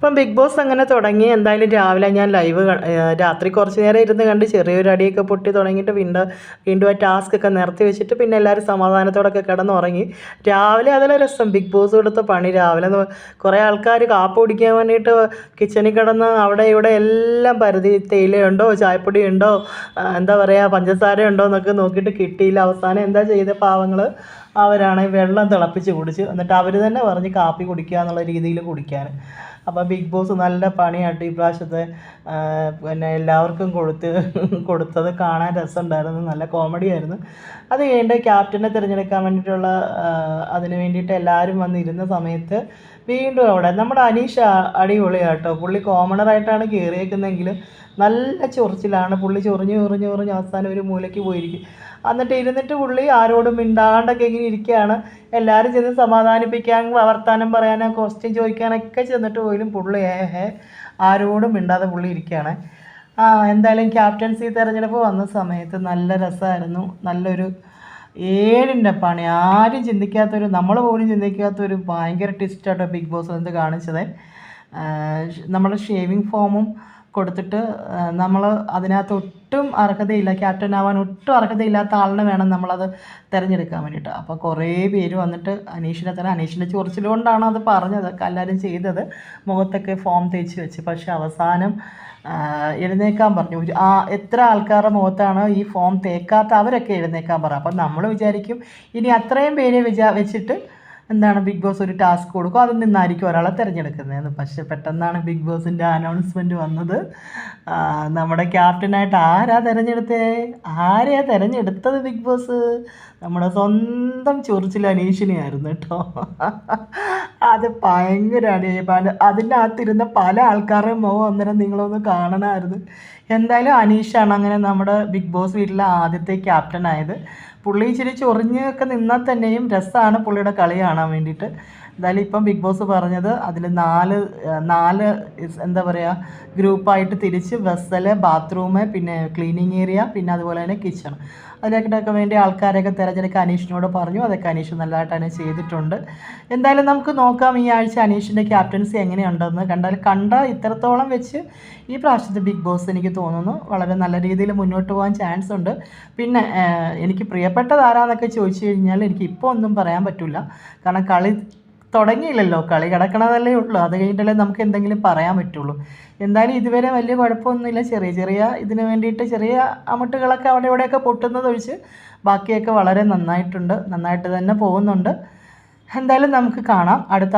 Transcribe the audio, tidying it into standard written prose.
അപ്പം big boss അങ്ങനെ തുടങ്ങി. എന്തായാലും രാവിലെ ഞാൻ രാത്രി കുറച്ച് നേരം ഇരുന്ന് കണ്ട് ചെറിയൊരു അടിയൊക്കെ പൊട്ടി തുടങ്ങിയിട്ട് വീണ്ടും ആ ടാസ്ക് ഒക്കെ നിർത്തി വെച്ചിട്ട് പിന്നെ എല്ലാവരും സമാധാനത്തോടൊക്കെ കിടന്നുറങ്ങി. രാവിലെ അതിലെ രസം ബിഗ് ബോസ് കൊടുത്ത പണി. രാവിലെ കുറേ ആൾക്കാർ കാപ്പ് കുടിക്കാൻ വേണ്ടിയിട്ട് കിച്ചണിൽ കിടന്ന് അവിടെ ഇവിടെ എല്ലാം പരതി, തേയിലയുണ്ടോ ചായപ്പൊടി ഉണ്ടോ എന്താ പറയുക പഞ്ചസാര ഉണ്ടോ എന്നൊക്കെ നോക്കിയിട്ട് കിട്ടിയില്ല. അവസാനം എന്താ ചെയ്ത പാവങ്ങൾ, അവരാണെങ്കിൽ വെള്ളം തിളപ്പിച്ച് കുടിച്ച്, എന്നിട്ട് അവർ തന്നെ പറഞ്ഞ് കാപ്പി കുടിക്കുക എന്നുള്ള രീതിയിൽ കുടിക്കാൻ. അപ്പോൾ ബിഗ് ബോസ് നല്ല പണിയായിട്ട് ഈ പ്രാവശ്യത്തെ പിന്നെ എല്ലാവർക്കും കൊടുത്തത് കാണാൻ രസമുണ്ടായിരുന്നു, നല്ല കോമഡി ആയിരുന്നു. അത് കഴിഞ്ഞിട്ട് ക്യാപ്റ്റനെ തിരഞ്ഞെടുക്കാൻ വേണ്ടിയിട്ടുള്ള അതിന് വേണ്ടിയിട്ട് എല്ലാവരും വന്നിരുന്ന സമയത്ത് വീണ്ടും അവിടെ നമ്മുടെ അനീഷ അടിപൊളിയാട്ടോ. പുള്ളി കോമണറായിട്ടാണ് കയറിയേക്കുന്നതെങ്കിലും നല്ല ചൊറിച്ചിലാണ്. പുള്ളി ചൊറിഞ്ഞ് അവസാനം ഒരു മൂലയ്ക്ക് പോയിരിക്കും. എന്നിട്ട് ഇരുന്നിട്ട് പുള്ളി ആരോടും മിണ്ടാണ്ടൊക്കെ ഇങ്ങനെ ഇരിക്കുകയാണ്. എല്ലാവരും ചെന്ന് സമാധാനിപ്പിക്കാൻ, വർത്താനം പറയാനോ ക്വസ്റ്റ്യൻ ചോദിക്കാനൊക്കെ ചെന്നിട്ട് പോലും പുള്ളി ആരോടും മിണ്ടാതെ പുള്ളി ഇരിക്കുകയാണ്. എന്തായാലും ക്യാപ്റ്റൻസി തിരഞ്ഞെടുപ്പ് വന്ന സമയത്ത് നല്ല രസമായിരുന്നു. നല്ലൊരു 7ൻ്റെ പണി, ആരും ചിന്തിക്കാത്തൊരു, നമ്മൾ പോലും ചിന്തിക്കാത്തൊരു ഭയങ്കര ട്വിസ്റ്റാട്ടോ ബിഗ് ബോസ് എന്ത് കാണിച്ചത്. നമ്മൾ ഷേവിങ് ഫോമും കൊടുത്തിട്ട് നമ്മൾ അതിനകത്ത് ഒട്ടും അർഹതയില്ല, ക്യാപ്റ്റൻ ആവാൻ ഒട്ടും അർഹതയില്ലാത്ത ആളിനെ വേണം നമ്മളത് തിരഞ്ഞെടുക്കാൻ വേണ്ടിയിട്ട്. അപ്പോൾ കുറേ പേര് വന്നിട്ട് അനീഷിൻ്റെ ചൊറിച്ചിലുകൊണ്ടാണ് അത് പറഞ്ഞത്, എല്ലാവരും ചെയ്തത്. മുഖത്തൊക്കെ ഫോം തേച്ച് വെച്ച്. പക്ഷെ അവസാനം എഴുന്നേക്കാൻ പറഞ്ഞു. എത്ര ആൾക്കാരുടെ മുഖത്താണ് ഈ ഫോം തേക്കാത്ത, അവരൊക്കെ എഴുന്നേക്കാൻ പറ. അപ്പം നമ്മൾ വിചാരിക്കും ഇനി അത്രയും പേരെ വെച്ചിട്ട് എന്താണ് ബിഗ് ബോസ് ഒരു ടാസ്ക് കൊടുക്കും, അതിൽ നിന്നായിരിക്കും ഒരാളെ തിരഞ്ഞെടുക്കുന്നതെന്ന്. പക്ഷെ പെട്ടെന്നാണ് ബിഗ് ബോസിൻ്റെ അനൗൺസ്മെൻറ്റ് വന്നത്. നമ്മുടെ ക്യാപ്റ്റനായിട്ട് ആരെയാ തിരഞ്ഞെടുത്തത് ബിഗ് ബോസ്? നമ്മുടെ സ്വന്തം ചൊറിച്ചിൽ അനീഷിനെയായിരുന്നു കേട്ടോ. അത് ഭയങ്കരമാണ്. അതിൻ്റെ അകത്തിരുന്ന പല ആൾക്കാരുടെയും മുഖം അന്നേരം നിങ്ങളൊന്ന് കാണണമായിരുന്നു. എന്തായാലും അനീഷാണ് അങ്ങനെ നമ്മുടെ ബിഗ് ബോസ് വീട്ടിലെ ആദ്യത്തെ ക്യാപ്റ്റനായത്. പുള്ളി ഇച്ചിരി ചൊറിഞ്ഞൊക്കെ നിന്നാൽ തന്നെയും രസമാണ് പുള്ളിയുടെ കളി കാണാൻ വേണ്ടിയിട്ട്. എന്തായാലും ഇപ്പം ബിഗ് ബോസ് പറഞ്ഞത് അതിൽ നാല് എന്താ പറയുക ഗ്രൂപ്പായിട്ട് തിരിച്ച് വെസല്, ബാത്റൂം, പിന്നെ ക്ലീനിങ് ഏരിയ, പിന്നെ അതുപോലെ തന്നെ കിച്ചൺ, അതിലേക്കൊക്കെ വേണ്ടി ആൾക്കാരെയൊക്കെ തിരഞ്ഞെടുക്കാൻ അനീഷിനോട് പറഞ്ഞു. അതൊക്കെ അനീഷ് നല്ലതായിട്ട് തന്നെ ചെയ്തിട്ടുണ്ട്. എന്തായാലും നമുക്ക് നോക്കാം ഈ ആഴ്ച അനീഷിൻ്റെ ക്യാപ്റ്റൻസി എങ്ങനെയുണ്ടെന്ന്. കണ്ട ഇത്രത്തോളം വെച്ച് ഈ പ്രാവശ്യത്തെ ബിഗ് ബോസ് എനിക്ക് തോന്നുന്നു വളരെ നല്ല രീതിയിൽ മുന്നോട്ട് പോകാൻ ചാൻസ് ഉണ്ട്. പിന്നെ എനിക്ക് പ്രിയപ്പെട്ടത് ആരാന്നൊക്കെ ചോദിച്ചു കഴിഞ്ഞാൽ എനിക്ക് ഇപ്പോൾ ഒന്നും പറയാൻ പറ്റില്ല. കാരണം കളി തുടങ്ങിയില്ലല്ലോ, കളി കിടക്കണതല്ലേ ഉള്ളൂ. അത് കഴിഞ്ഞിട്ടല്ലേ നമുക്ക് എന്തെങ്കിലും പറയാൻ പറ്റുള്ളൂ. എന്തായാലും ഇതുവരെ വലിയ കുഴപ്പമൊന്നുമില്ല. ചെറിയ ഇതിന് വേണ്ടിയിട്ട് ചെറിയ അമട്ടുകളൊക്കെ അവിടെ ഇവിടെയൊക്കെ പൊട്ടുന്നതൊഴിച്ച് ബാക്കിയൊക്കെ വളരെ നന്നായിട്ട് തന്നെ പോകുന്നുണ്ട്. എന്തായാലും നമുക്ക് കാണാം അടുത്ത